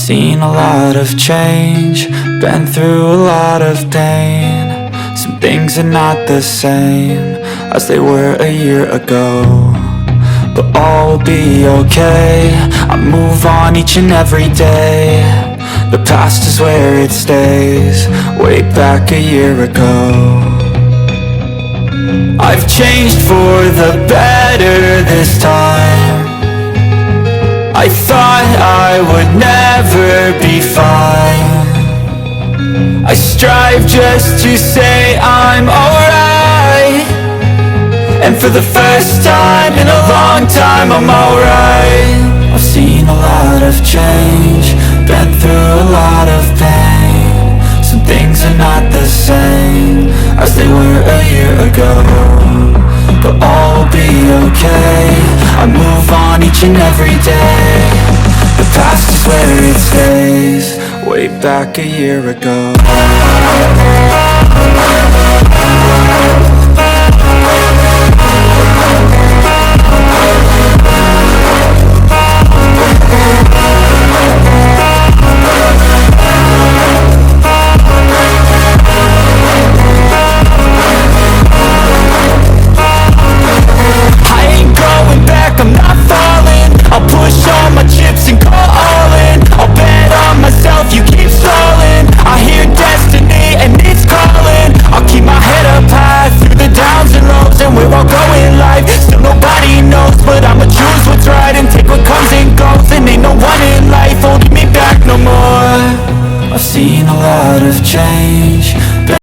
seen a lot of change, been through a lot of pain. Some things are not the same as they were a year ago, but all will be okay. I move on each and every day. The past is where it stays, way back a year ago. I've changed for the better this time. I thought I would never be fine. I strive just to say I'm alright, and for the first time in a long time I'm alright. I've seen a lot of change, been through a lot of pain. Some things are not the same as they were a year ago, but all will be okay. I move on each and every day. The past is where it stays, way back a year ago.